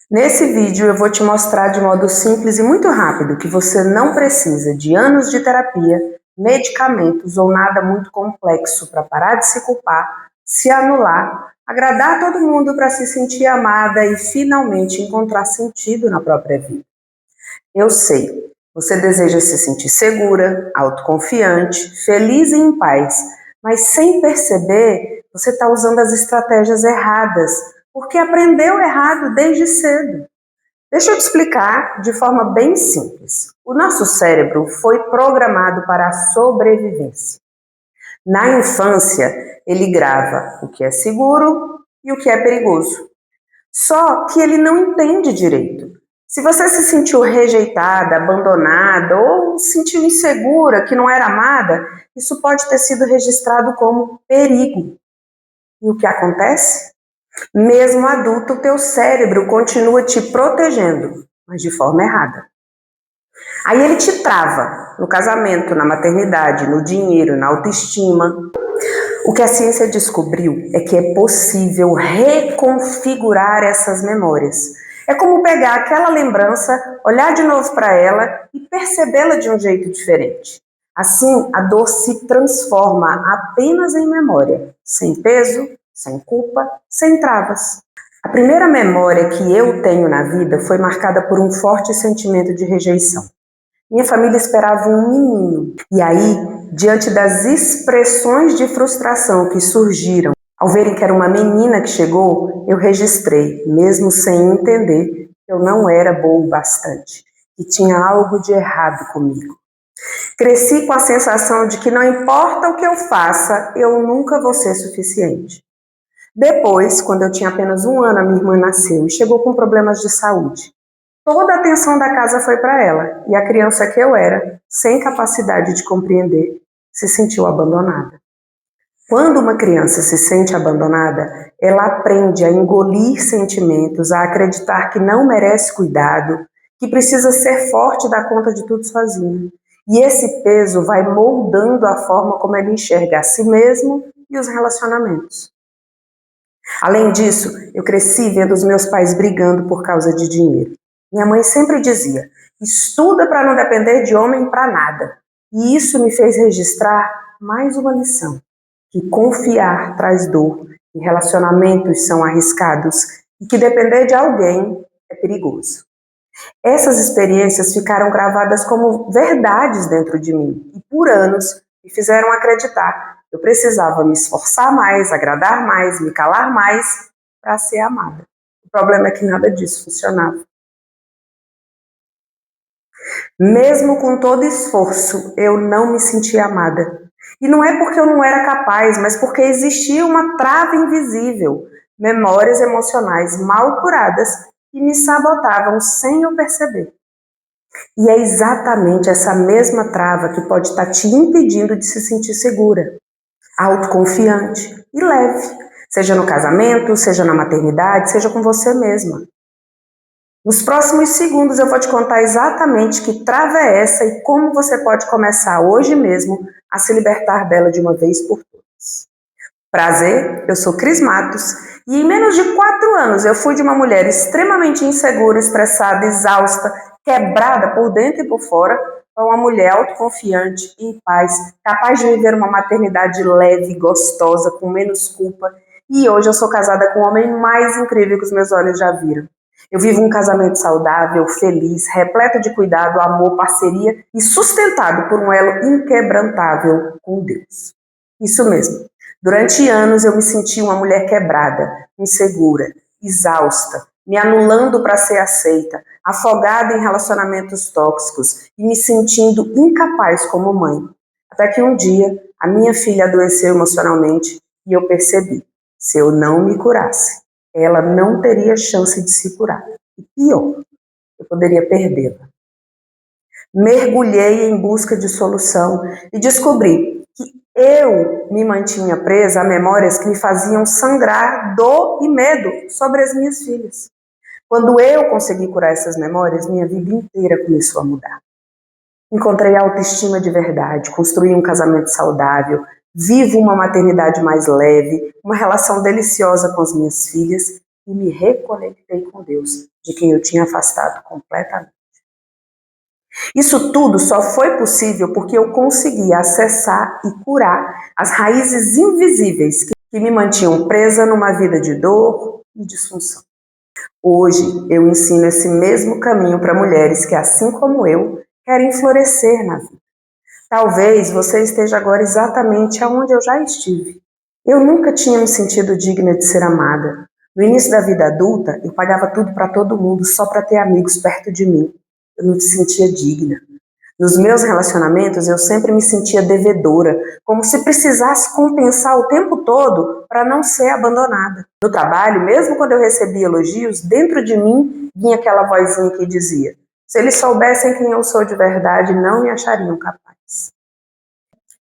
Nesse vídeo eu vou te mostrar de modo simples e muito rápido que você não precisa de anos de terapia, medicamentos ou nada muito complexo para parar de se culpar, se anular, agradar todo mundo para se sentir amada e finalmente encontrar sentido na própria vida. Eu sei, você deseja se sentir segura, autoconfiante, feliz e em paz, mas sem perceber, você está usando as estratégias erradas, porque aprendeu errado desde cedo. Deixa eu te explicar de forma bem simples. O nosso cérebro foi programado para a sobrevivência. Na infância, ele grava o que é seguro e o que é perigoso. Só que ele não entende direito. Se você se sentiu rejeitada, abandonada ou se sentiu insegura, que não era amada, isso pode ter sido registrado como perigo. E o que acontece? Mesmo adulto, o teu cérebro continua te protegendo, mas de forma errada. Aí ele te trava no casamento, na maternidade, no dinheiro, na autoestima. O que a ciência descobriu é que é possível reconfigurar essas memórias. É como pegar aquela lembrança, olhar de novo para ela e percebê-la de um jeito diferente. Assim, a dor se transforma apenas em memória, sem peso, sem culpa, sem travas. A primeira memória que eu tenho na vida foi marcada por um forte sentimento de rejeição. Minha família esperava um menino. E aí, diante das expressões de frustração que surgiram ao verem que era uma menina que chegou, eu registrei, mesmo sem entender que eu não era boa o bastante, que tinha algo de errado comigo. Cresci com a sensação de que não importa o que eu faça, eu nunca vou ser suficiente. Depois, quando eu tinha apenas 1 ano, a minha irmã nasceu e chegou com problemas de saúde. Toda a atenção da casa foi para ela, e a criança que eu era, sem capacidade de compreender, se sentiu abandonada. Quando uma criança se sente abandonada, ela aprende a engolir sentimentos, a acreditar que não merece cuidado, que precisa ser forte e dar conta de tudo sozinha. E esse peso vai moldando a forma como ela enxerga a si mesmo e os relacionamentos. Além disso, eu cresci vendo os meus pais brigando por causa de dinheiro. Minha mãe sempre dizia, estuda para não depender de homem para nada. E isso me fez registrar mais uma lição, que confiar traz dor, que relacionamentos são arriscados e que depender de alguém é perigoso. Essas experiências ficaram gravadas como verdades dentro de mim e por anos me fizeram acreditar que eu precisava me esforçar mais, agradar mais, me calar mais para ser amada. O problema é que nada disso funcionava. Mesmo com todo esforço, eu não me sentia amada. E não é porque eu não era capaz, mas porque existia uma trava invisível, memórias emocionais mal curadas que me sabotavam sem eu perceber. E é exatamente essa mesma trava que pode estar te impedindo de se sentir segura, autoconfiante e leve, seja no casamento, seja na maternidade, seja com você mesma. Nos próximos segundos eu vou te contar exatamente que trava é essa e como você pode começar hoje mesmo a se libertar dela de uma vez por todas. Prazer, eu sou Cris Matos e em menos de 4 anos eu fui de uma mulher extremamente insegura, estressada, exausta, quebrada por dentro e por fora, para uma mulher autoconfiante, em paz, capaz de viver uma maternidade leve, gostosa, com menos culpa. E hoje eu sou casada com o homem mais incrível que os meus olhos já viram. Eu vivo um casamento saudável, feliz, repleto de cuidado, amor, parceria e sustentado por um elo inquebrantável com Deus. Isso mesmo. Durante anos eu me senti uma mulher quebrada, insegura, exausta, me anulando para ser aceita, afogada em relacionamentos tóxicos e me sentindo incapaz como mãe. Até que um dia a minha filha adoeceu emocionalmente e eu percebi, se eu não me curasse, ela não teria chance de se curar. E pior, eu poderia perdê-la. Mergulhei em busca de solução e descobri que eu me mantinha presa a memórias que me faziam sangrar dor e medo sobre as minhas filhas. Quando eu consegui curar essas memórias, minha vida inteira começou a mudar. Encontrei autoestima de verdade, construí um casamento saudável, vivo uma maternidade mais leve, uma relação deliciosa com as minhas filhas e me reconectei com Deus, de quem eu tinha afastado completamente. Isso tudo só foi possível porque eu consegui acessar e curar as raízes invisíveis que me mantinham presa numa vida de dor e disfunção. Hoje eu ensino esse mesmo caminho para mulheres que, assim como eu, querem florescer na vida. Talvez você esteja agora exatamente aonde eu já estive. Eu nunca tinha me sentido digna de ser amada. No início da vida adulta, eu pagava tudo para todo mundo só para ter amigos perto de mim. Eu não me sentia digna. Nos meus relacionamentos, eu sempre me sentia devedora, como se precisasse compensar o tempo todo para não ser abandonada. No trabalho, mesmo quando eu recebia elogios, dentro de mim vinha aquela vozinha que dizia: se eles soubessem quem eu sou de verdade, não me achariam capaz.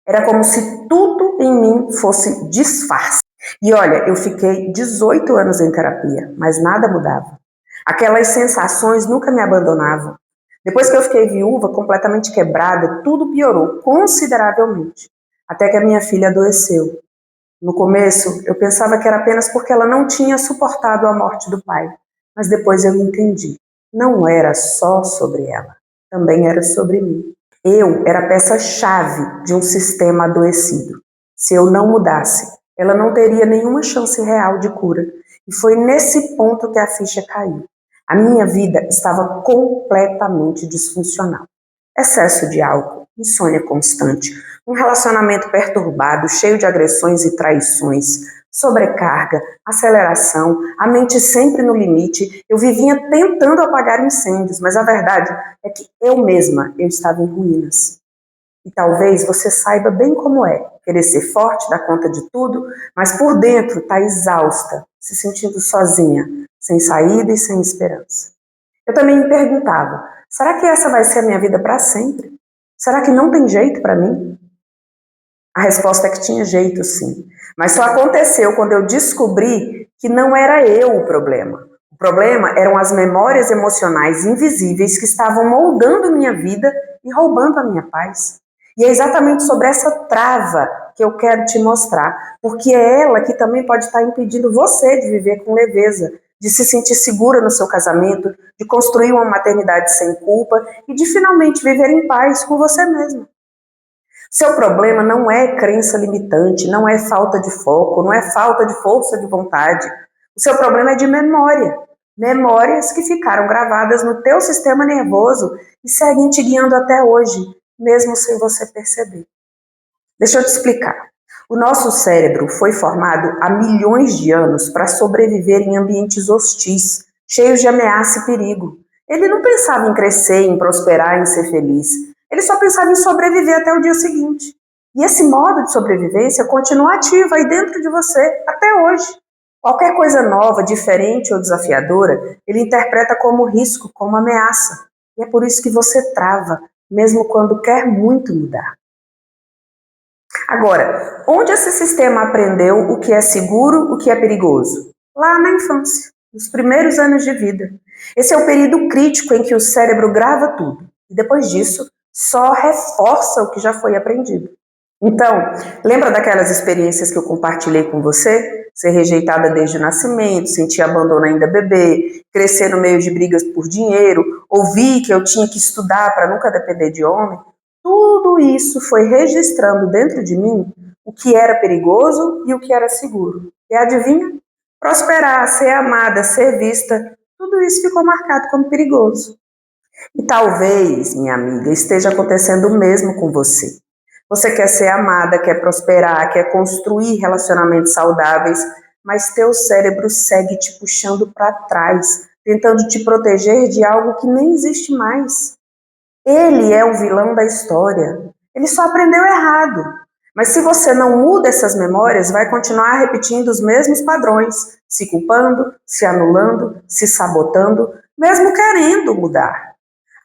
Era como se tudo em mim fosse disfarce. E olha, eu fiquei 18 anos em terapia, mas nada mudava. Aquelas sensações nunca me abandonavam. Depois que eu fiquei viúva, completamente quebrada, tudo piorou consideravelmente, até que a minha filha adoeceu. No começo, eu pensava que era apenas porque ela não tinha suportado a morte do pai, mas depois eu entendi. Não era só sobre ela, também era sobre mim. Eu era a peça-chave de um sistema adoecido. Se eu não mudasse, ela não teria nenhuma chance real de cura. E foi nesse ponto que a ficha caiu. A minha vida estava completamente disfuncional. Excesso de álcool, insônia constante, um relacionamento perturbado, cheio de agressões e traições, sobrecarga, aceleração, a mente sempre no limite. Eu vivia tentando apagar incêndios, mas a verdade é que eu estava em ruínas. E talvez você saiba bem como é, querer ser forte, dar conta de tudo, mas por dentro está exausta, se sentindo sozinha, sem saída e sem esperança. Eu também me perguntava, será que essa vai ser a minha vida para sempre? Será que não tem jeito para mim? A resposta é que tinha jeito, sim. Mas só aconteceu quando eu descobri que não era eu o problema. O problema eram as memórias emocionais invisíveis que estavam moldando minha vida e roubando a minha paz. E é exatamente sobre essa trava que eu quero te mostrar, porque é ela que também pode estar impedindo você de viver com leveza, de se sentir segura no seu casamento, de construir uma maternidade sem culpa e de finalmente viver em paz com você mesma. Seu problema não é crença limitante, não é falta de foco, não é falta de força de vontade. O seu problema é de memória. Memórias que ficaram gravadas no teu sistema nervoso e seguem te guiando até hoje, mesmo sem você perceber. Deixa eu te explicar. O nosso cérebro foi formado há milhões de anos para sobreviver em ambientes hostis, cheios de ameaça e perigo. Ele não pensava em crescer, em prosperar, em ser feliz. Ele só pensava em sobreviver até o dia seguinte. E esse modo de sobrevivência continua ativo aí dentro de você até hoje. Qualquer coisa nova, diferente ou desafiadora, ele interpreta como risco, como ameaça. E é por isso que você trava, mesmo quando quer muito mudar. Agora, onde esse sistema aprendeu o que é seguro, o que é perigoso? Lá na infância, nos primeiros anos de vida. Esse é o período crítico em que o cérebro grava tudo. E depois disso, só reforça o que já foi aprendido. Então, lembra daquelas experiências que eu compartilhei com você? Ser rejeitada desde o nascimento, sentir abandono ainda bebê, crescer no meio de brigas por dinheiro, ouvir que eu tinha que estudar para nunca depender de homem? Tudo isso foi registrando dentro de mim o que era perigoso e o que era seguro. E adivinha? Prosperar, ser amada, ser vista, tudo isso ficou marcado como perigoso. E talvez, minha amiga, esteja acontecendo o mesmo com você. Você quer ser amada, quer prosperar, quer construir relacionamentos saudáveis, mas teu cérebro segue te puxando para trás, tentando te proteger de algo que nem existe mais. Ele é o vilão da história. Ele só aprendeu errado. Mas se você não muda essas memórias, vai continuar repetindo os mesmos padrões, se culpando, se anulando, se sabotando, mesmo querendo mudar.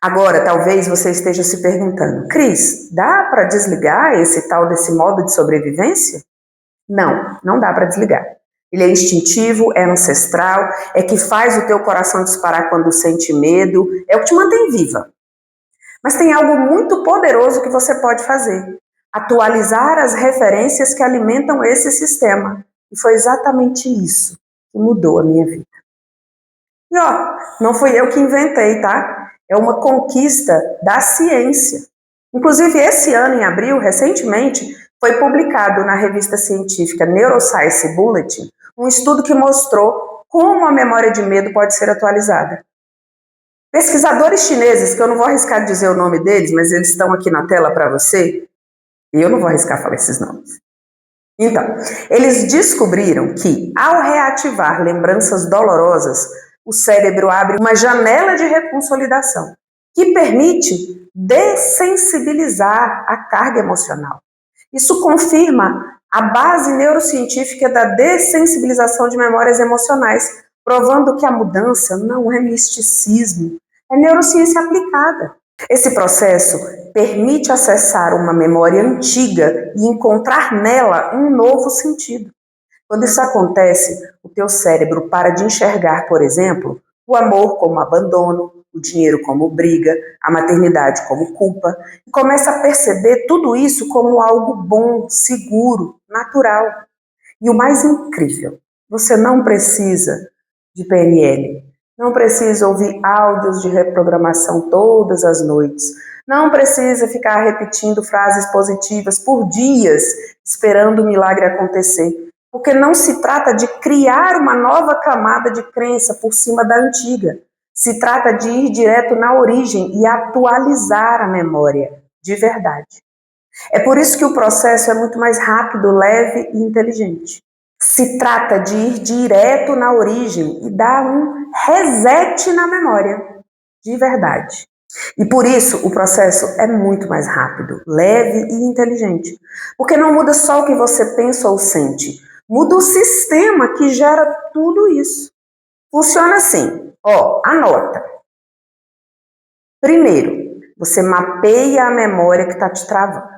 Agora, talvez você esteja se perguntando, Cris, dá para desligar esse tal desse modo de sobrevivência? Não, não dá para desligar. Ele é instintivo, é ancestral, é que faz o teu coração disparar quando sente medo, é o que te mantém viva. Mas tem algo muito poderoso que você pode fazer. Atualizar as referências que alimentam esse sistema. E foi exatamente isso que mudou a minha vida. E ó, não fui eu que inventei, tá? É uma conquista da ciência. Inclusive, esse ano, em abril, recentemente, foi publicado na revista científica Neuroscience Bulletin um estudo que mostrou como a memória de medo pode ser atualizada. Pesquisadores chineses, que eu não vou arriscar dizer o nome deles, mas eles estão aqui na tela para você, e eu não vou arriscar falar esses nomes. Então, eles descobriram que, ao reativar lembranças dolorosas, o cérebro abre uma janela de reconsolidação que permite dessensibilizar a carga emocional. Isso confirma a base neurocientífica da dessensibilização de memórias emocionais, provando que a mudança não é misticismo, é neurociência aplicada. Esse processo permite acessar uma memória antiga e encontrar nela um novo sentido. Quando isso acontece, o teu cérebro para de enxergar, por exemplo, o amor como abandono, o dinheiro como briga, a maternidade como culpa, e começa a perceber tudo isso como algo bom, seguro, natural. E o mais incrível, você não precisa de PNL, não precisa ouvir áudios de reprogramação todas as noites, não precisa ficar repetindo frases positivas por dias, esperando o milagre acontecer, porque não se trata de criar uma nova camada de crença por cima da antiga, se trata de ir direto na origem e atualizar a memória de verdade. É por isso que o processo é muito mais rápido, leve e inteligente. Se trata de ir direto na origem e dar um reset na memória, de verdade. E por isso o processo é muito mais rápido, leve e inteligente. Porque não muda só o que você pensa ou sente, muda o sistema que gera tudo isso. Funciona assim, ó, anota. Primeiro, você mapeia a memória que está te travando.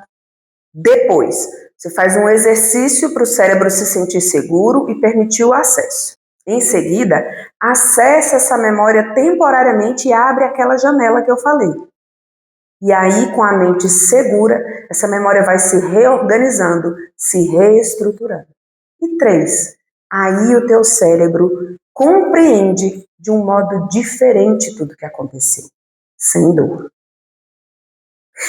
Depois, você faz um exercício para o cérebro se sentir seguro e permitir o acesso. Em seguida, acessa essa memória temporariamente e abre aquela janela que eu falei. E aí, com a mente segura, essa memória vai se reorganizando, se reestruturando. E 3, aí o teu cérebro compreende de um modo diferente tudo que aconteceu, sem dor.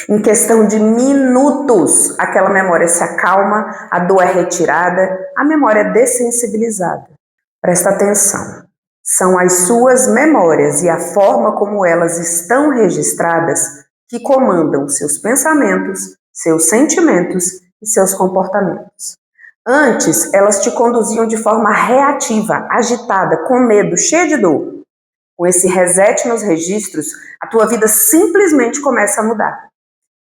Em questão de minutos, aquela memória se acalma, a dor é retirada, a memória é dessensibilizada. Presta atenção. São as suas memórias e a forma como elas estão registradas que comandam seus pensamentos, seus sentimentos e seus comportamentos. Antes, elas te conduziam de forma reativa, agitada, com medo, cheia de dor. Com esse reset nos registros, a tua vida simplesmente começa a mudar.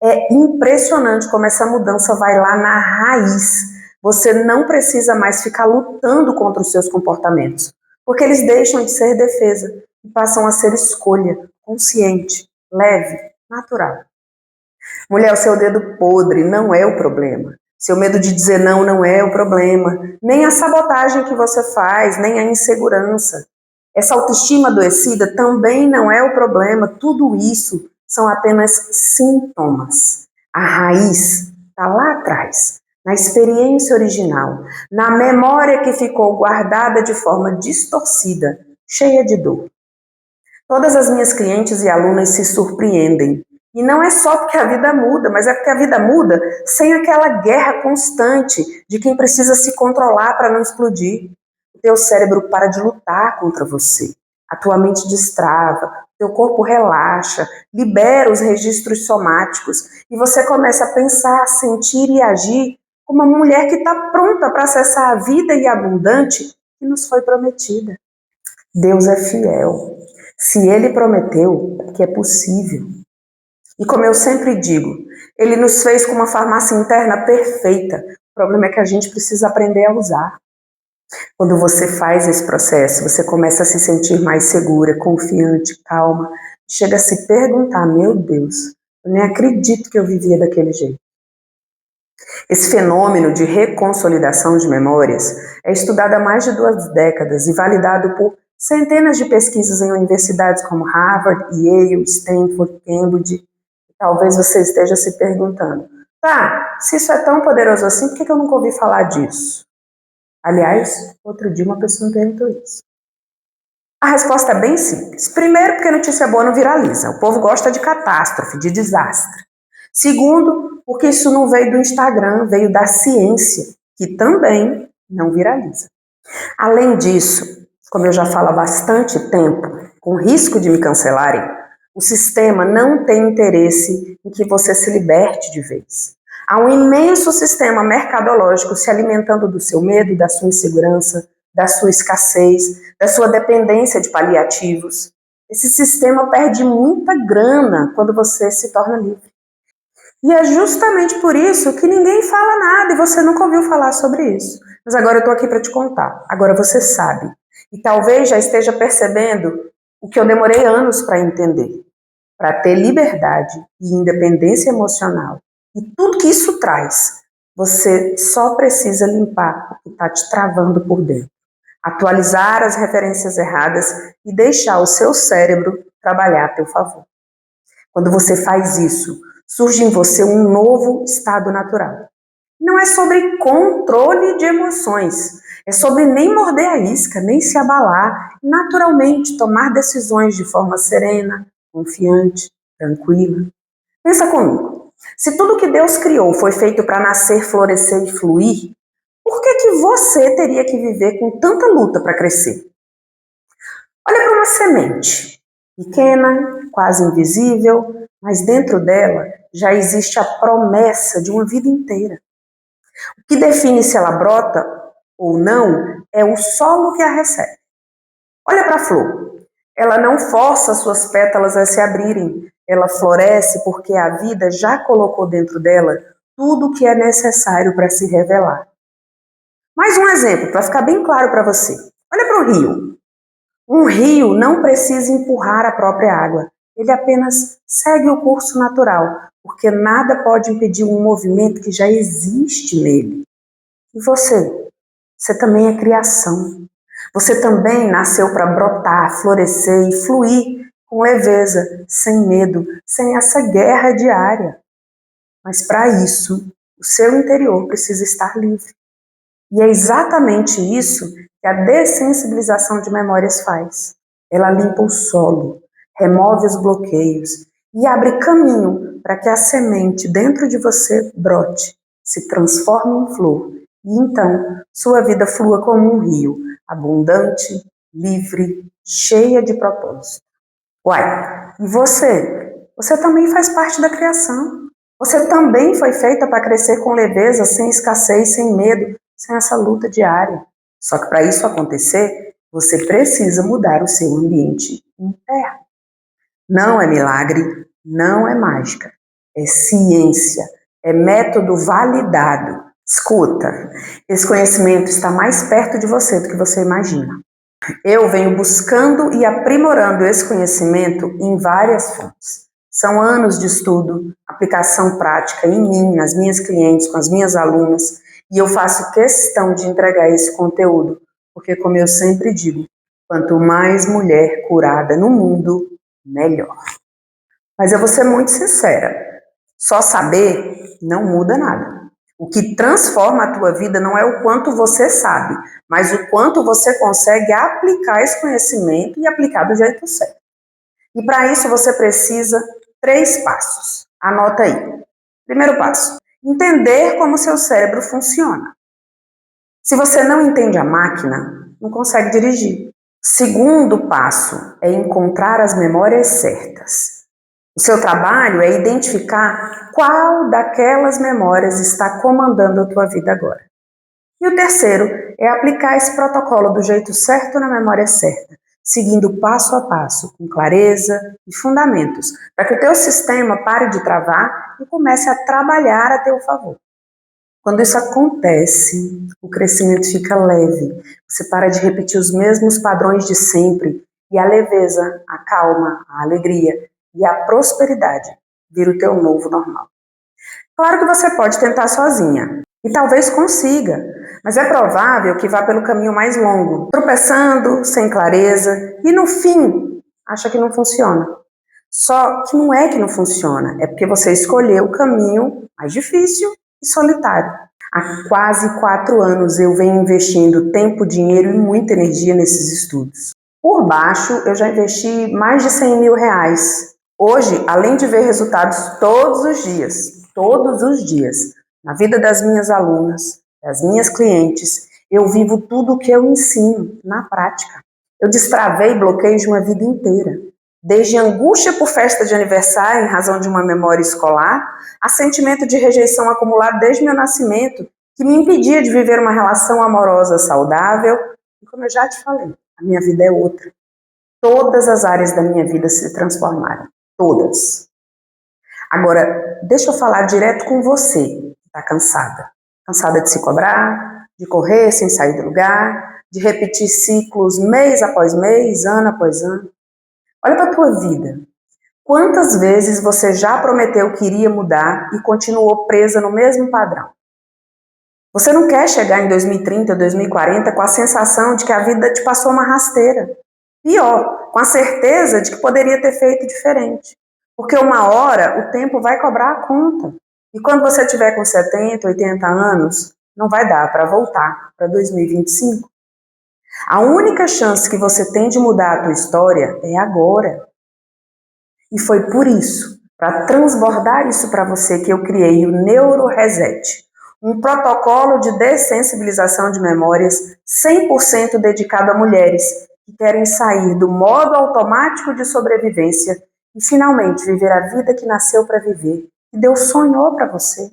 É impressionante como essa mudança vai lá na raiz. Você não precisa mais ficar lutando contra os seus comportamentos, porque eles deixam de ser defesa e passam a ser escolha, consciente, leve, natural. Mulher, o seu dedo podre não é o problema. Seu medo de dizer não não é o problema. Nem a sabotagem que você faz, nem a insegurança. Essa autoestima adoecida também não é o problema. Tudo isso são apenas sintomas. A raiz está lá atrás, na experiência original, na memória que ficou guardada de forma distorcida, cheia de dor. Todas as minhas clientes e alunas se surpreendem. E não é só porque a vida muda, mas é porque a vida muda sem aquela guerra constante de quem precisa se controlar para não explodir. O teu cérebro para de lutar contra você. A tua mente destrava, teu corpo relaxa, libera os registros somáticos e você começa a pensar, sentir e agir como uma mulher que está pronta para acessar a vida e abundante que nos foi prometida. Deus é fiel. Se Ele prometeu, é que é possível. E como eu sempre digo, Ele nos fez com uma farmácia interna perfeita. O problema é que a gente precisa aprender a usar. Quando você faz esse processo, você começa a se sentir mais segura, confiante, calma. Chega a se perguntar, meu Deus, eu nem acredito que eu vivia daquele jeito. Esse fenômeno de reconsolidação de memórias é estudado há mais de 2 décadas e validado por centenas de pesquisas em universidades como Harvard, Yale, Stanford, Cambridge. Talvez você esteja se perguntando, tá, se isso é tão poderoso assim, por que eu nunca ouvi falar disso? Aliás, outro dia uma pessoa me perguntou isso. A resposta é bem simples. Primeiro, porque notícia boa não viraliza. O povo gosta de catástrofe, de desastre. Segundo, porque isso não veio do Instagram, veio da ciência, que também não viraliza. Além disso, como eu já falo há bastante tempo, com risco de me cancelarem, o sistema não tem interesse em que você se liberte de vez. Há um imenso sistema mercadológico se alimentando do seu medo, da sua insegurança, da sua escassez, da sua dependência de paliativos. Esse sistema perde muita grana quando você se torna livre. E é justamente por isso que ninguém fala nada e você nunca ouviu falar sobre isso. Mas agora eu estou aqui para te contar. Agora você sabe. E talvez já esteja percebendo o que eu demorei anos para entender. Para ter liberdade e independência emocional e tudo que isso traz, você só precisa limpar o que está te travando por dentro. Atualizar as referências erradas e deixar o seu cérebro trabalhar a teu favor. Quando você faz isso, surge em você um novo estado natural. Não é sobre controle de emoções, é sobre nem morder a isca, nem se abalar, naturalmente tomar decisões de forma serena, confiante, tranquila. Pensa comigo, se tudo que Deus criou foi feito para nascer, florescer e fluir, por que você teria que viver com tanta luta para crescer? Olha para uma semente, pequena, quase invisível, mas dentro dela já existe a promessa de uma vida inteira. O que define se ela brota ou não é o solo que a recebe. Olha para a flor. Ela não força suas pétalas a se abrirem. Ela floresce porque a vida já colocou dentro dela tudo o que é necessário para se revelar. Mais um exemplo, para ficar bem claro para você. Olha para o rio. Um rio não precisa empurrar a própria água. Ele apenas segue o curso natural, porque nada pode impedir um movimento que já existe nele. E você? Você também é criação. Você também nasceu para brotar, florescer e fluir com leveza, sem medo, sem essa guerra diária. Mas para isso, o seu interior precisa estar livre. E é exatamente isso que a dessensibilização de memórias faz. Ela limpa o solo, remove os bloqueios e abre caminho para que a semente dentro de você brote, se transforme em flor. E então, sua vida flua como um rio, abundante, livre, cheia de propósito. Uai, e você? Você também faz parte da criação. Você também foi feita para crescer com leveza, sem escassez, sem medo, sem essa luta diária. Só que para isso acontecer, você precisa mudar o seu ambiente interno. Não é milagre, não é mágica, é ciência, é método validado. Escuta, esse conhecimento está mais perto de você do que você imagina. Eu venho buscando e aprimorando esse conhecimento em várias fontes. São anos de estudo, aplicação prática em mim, nas minhas clientes, com as minhas alunas, e eu faço questão de entregar esse conteúdo, porque, como eu sempre digo, quanto mais mulher curada no mundo, melhor. Mas eu vou ser muito sincera, só saber não muda nada. O que transforma a tua vida não é o quanto você sabe, mas o quanto você consegue aplicar esse conhecimento e aplicar do jeito certo. E para isso você precisa 3 passos. Anota aí. Primeiro passo, entender como o seu cérebro funciona. Se você não entende a máquina, não consegue dirigir. Segundo passo é encontrar as memórias certas. O seu trabalho é identificar qual daquelas memórias está comandando a tua vida agora. E o terceiro é aplicar esse protocolo do jeito certo na memória certa, seguindo passo a passo, com clareza e fundamentos, para que o teu sistema pare de travar e comece a trabalhar a teu favor. Quando isso acontece, o crescimento fica leve, você para de repetir os mesmos padrões de sempre e a leveza, a calma, a alegria e a prosperidade vira o teu novo normal. Claro que você pode tentar sozinha e talvez consiga, mas é provável que vá pelo caminho mais longo, tropeçando, sem clareza e no fim acha que não funciona. Só que não é que não funciona, é porque você escolheu o caminho mais difícil e solitário. Há quase 4 anos eu venho investindo tempo, dinheiro e muita energia nesses estudos. Por baixo, eu já investi mais de R$ 100.000. Hoje, além de ver resultados todos os dias, na vida das minhas alunas, das minhas clientes, eu vivo tudo o que eu ensino na prática. Eu destravei bloqueios de uma vida inteira. Desde angústia por festa de aniversário em razão de uma memória escolar, a sentimento de rejeição acumulado desde meu nascimento, que me impedia de viver uma relação amorosa saudável. E como eu já te falei, a minha vida é outra. Todas as áreas da minha vida se transformaram. Todas. Agora, deixa eu falar direto com você, que está cansada. Cansada de se cobrar, de correr sem sair do lugar, de repetir ciclos mês após mês, ano após ano. Olha para a tua vida. Quantas vezes você já prometeu que iria mudar e continuou presa no mesmo padrão? Você não quer chegar em 2030, 2040 com a sensação de que a vida te passou uma rasteira. Pior, com a certeza de que poderia ter feito diferente. Porque uma hora o tempo vai cobrar a conta. E quando você tiver com 70, 80 anos, não vai dar para voltar para 2025. A única chance que você tem de mudar a tua história é agora. E foi por isso, para transbordar isso para você, que eu criei o Neuro Reset, um protocolo de dessensibilização de memórias 100% dedicado a mulheres que querem sair do modo automático de sobrevivência e finalmente viver a vida que nasceu para viver, que Deus sonhou para você.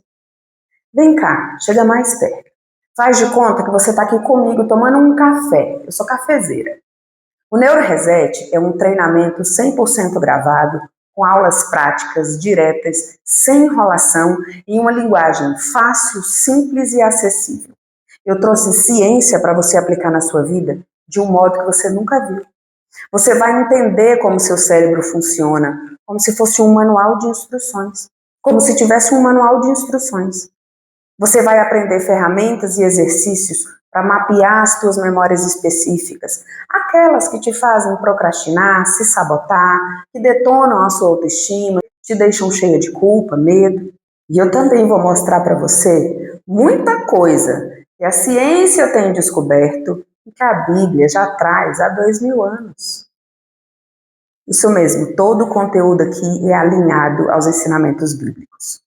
Vem cá, chega mais perto. Faz de conta que você está aqui comigo tomando um café. Eu sou cafezeira. O Neuro Reset é um treinamento 100% gravado, com aulas práticas, diretas, sem enrolação, em uma linguagem fácil, simples e acessível. Eu trouxe ciência para você aplicar na sua vida de um modo que você nunca viu. Você vai entender como seu cérebro funciona, como se fosse um manual de instruções, como se tivesse um manual de instruções. Você vai aprender ferramentas e exercícios para mapear as tuas memórias específicas, aquelas que te fazem procrastinar, se sabotar, que detonam a sua autoestima, te deixam cheia de culpa, medo. E eu também vou mostrar para você muita coisa que a ciência tem descoberto e que a Bíblia já traz há 2000 anos. Isso mesmo, todo o conteúdo aqui é alinhado aos ensinamentos bíblicos.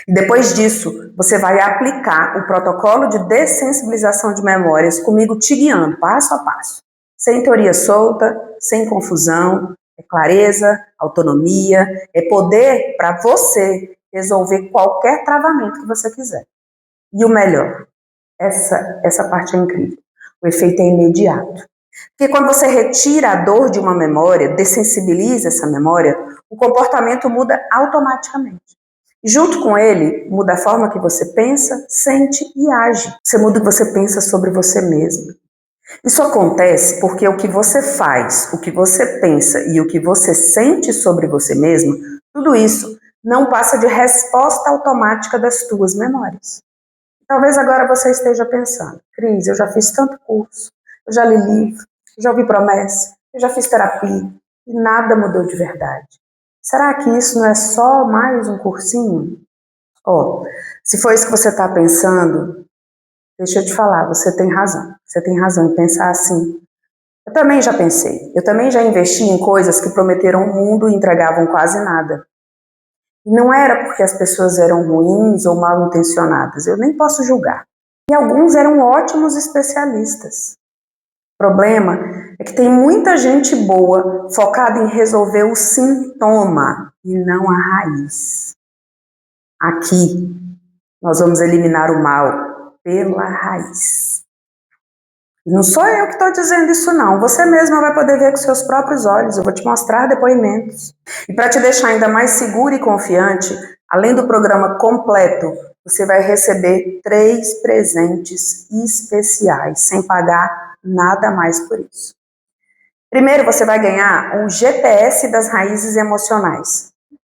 E depois disso, você vai aplicar o protocolo de dessensibilização de memórias comigo te guiando, passo a passo. Sem teoria solta, sem confusão, é clareza, autonomia, é poder para você resolver qualquer travamento que você quiser. E o melhor, essa parte é incrível, o efeito é imediato. Porque quando você retira a dor de uma memória, dessensibiliza essa memória, o comportamento muda automaticamente. E junto com ele, muda a forma que você pensa, sente e age. Você muda o que você pensa sobre você mesmo. Isso acontece porque o que você faz, o que você pensa e o que você sente sobre você mesmo, tudo isso não passa de resposta automática das tuas memórias. Talvez agora você esteja pensando, Cris, eu já fiz tanto curso, eu já li livro, eu já ouvi promessa, eu já fiz terapia e nada mudou de verdade. Será que isso não é só mais um cursinho? Se for isso que você está pensando, deixa eu te falar, você tem razão. Você tem razão em pensar assim. Eu também já pensei. Eu também já investi em coisas que prometeram o mundo e entregavam quase nada. E não era porque as pessoas eram ruins ou mal intencionadas. Eu nem posso julgar. E alguns eram ótimos especialistas. O problema é que tem muita gente boa focada em resolver o sintoma e não a raiz. Aqui, nós vamos eliminar o mal pela raiz. E não sou eu que estou dizendo isso não, você mesma vai poder ver com seus próprios olhos, eu vou te mostrar depoimentos. E para te deixar ainda mais segura e confiante, além do programa completo, você vai receber 3 presentes especiais, sem pagar nada mais por isso. Primeiro, você vai ganhar um GPS das raízes emocionais.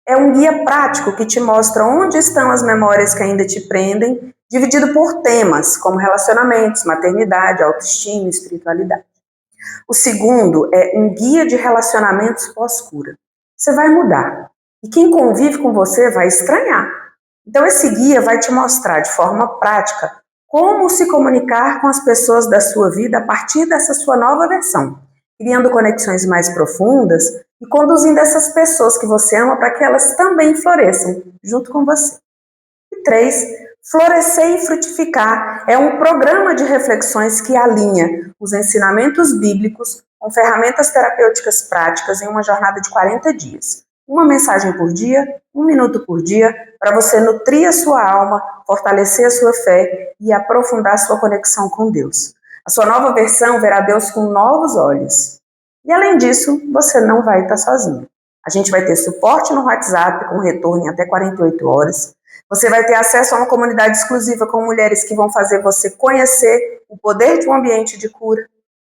É um guia prático que te mostra onde estão as memórias que ainda te prendem, dividido por temas, como relacionamentos, maternidade, autoestima e espiritualidade. O segundo é um guia de relacionamentos pós-cura. Você vai mudar. E quem convive com você vai estranhar. Então esse guia vai te mostrar de forma prática como se comunicar com as pessoas da sua vida a partir dessa sua nova versão, criando conexões mais profundas e conduzindo essas pessoas que você ama para que elas também floresçam junto com você. E 3, Florescer e Frutificar é um programa de reflexões que alinha os ensinamentos bíblicos com ferramentas terapêuticas práticas em uma jornada de 40 dias. Uma mensagem por dia, 1 minuto por dia, para você nutrir a sua alma, fortalecer a sua fé e aprofundar a sua conexão com Deus. A sua nova versão verá Deus com novos olhos. E além disso, você não vai estar sozinho. A gente vai ter suporte no WhatsApp com retorno em até 48 horas. Você vai ter acesso a uma comunidade exclusiva com mulheres que vão fazer você conhecer o poder de um ambiente de cura.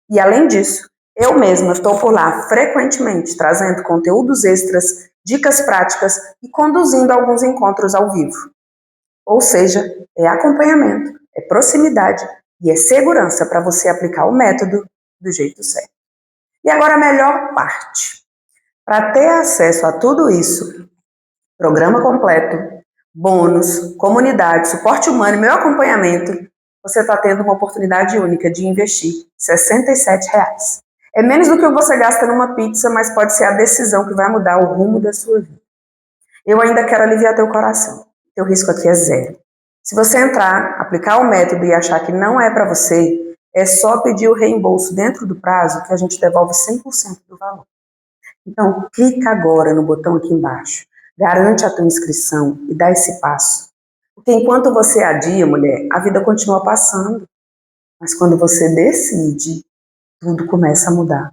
E além disso, eu mesma estou por lá frequentemente, trazendo conteúdos extras, dicas práticas e conduzindo alguns encontros ao vivo. Ou seja, é acompanhamento, é proximidade e é segurança para você aplicar o método do jeito certo. E agora a melhor parte. Para ter acesso a tudo isso, programa completo, bônus, comunidade, suporte humano e meu acompanhamento, você está tendo uma oportunidade única de investir R$ 67. É menos do que você gasta numa pizza, mas pode ser a decisão que vai mudar o rumo da sua vida. Eu ainda quero aliviar teu coração. Teu risco aqui é zero. Se você entrar, aplicar o método e achar que não é para você, é só pedir o reembolso dentro do prazo que a gente devolve 100% do valor. Então, clica agora no botão aqui embaixo. Garante a tua inscrição e dá esse passo. Porque enquanto você adia, mulher, a vida continua passando. Mas quando você decide, tudo começa a mudar.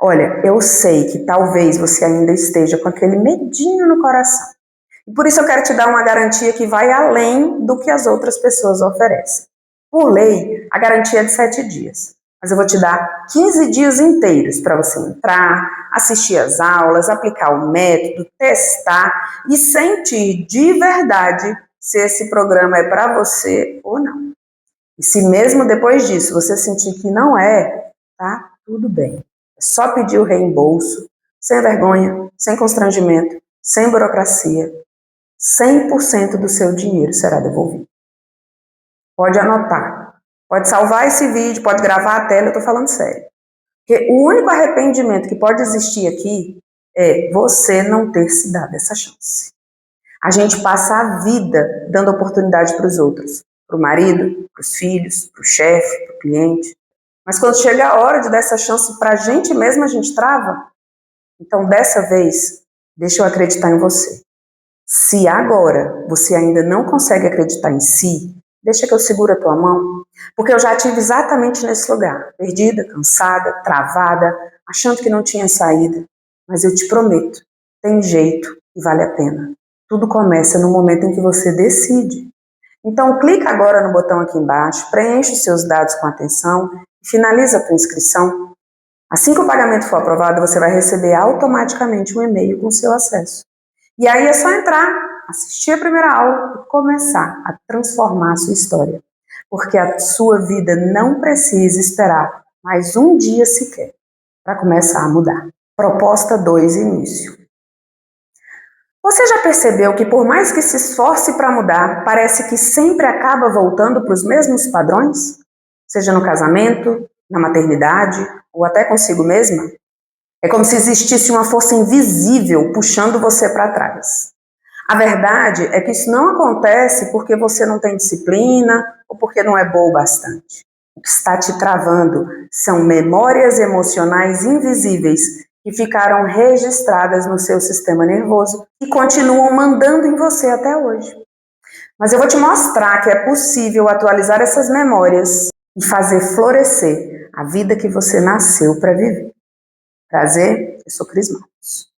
Olha, eu sei que talvez você ainda esteja com aquele medinho no coração. E por isso eu quero te dar uma garantia que vai além do que as outras pessoas oferecem. Por lei, a garantia é de 7 dias. Mas eu vou te dar 15 dias inteiros para você entrar, assistir às aulas, aplicar o método, testar e sentir de verdade se esse programa é para você ou não. E se mesmo depois disso você sentir que não é, tá tudo bem. É só pedir o reembolso, sem vergonha, sem constrangimento, sem burocracia. 100% do seu dinheiro será devolvido. Pode anotar. Pode salvar esse vídeo, pode gravar a tela, eu estou falando sério. Porque o único arrependimento que pode existir aqui é você não ter se dado essa chance. A gente passa a vida dando oportunidade para os outros. Para o marido, para os filhos, para o chefe, para o cliente. Mas quando chega a hora de dar essa chance para a gente mesmo, a gente trava. Então, dessa vez, deixa eu acreditar em você. Se agora você ainda não consegue acreditar em si, deixa que eu seguro a tua mão, porque eu já estive exatamente nesse lugar, perdida, cansada, travada, achando que não tinha saída. Mas eu te prometo, tem jeito e vale a pena. Tudo começa no momento em que você decide. Então clica agora no botão aqui embaixo, preenche os seus dados com atenção e finaliza a tua inscrição. Assim que o pagamento for aprovado, você vai receber automaticamente um e-mail com seu acesso. E aí é só entrar, assistir a primeira aula e começar a transformar a sua história. Porque a sua vida não precisa esperar mais um dia sequer para começar a mudar. Proposta 2, início. Você já percebeu que por mais que se esforce para mudar, parece que sempre acaba voltando para os mesmos padrões? Seja no casamento, na maternidade ou até consigo mesma? É como se existisse uma força invisível puxando você para trás. A verdade é que isso não acontece porque você não tem disciplina ou porque não é boa o bastante. O que está te travando são memórias emocionais invisíveis que ficaram registradas no seu sistema nervoso e continuam mandando em você até hoje. Mas eu vou te mostrar que é possível atualizar essas memórias e fazer florescer a vida que você nasceu para viver. Prazer, eu sou Cris Matos.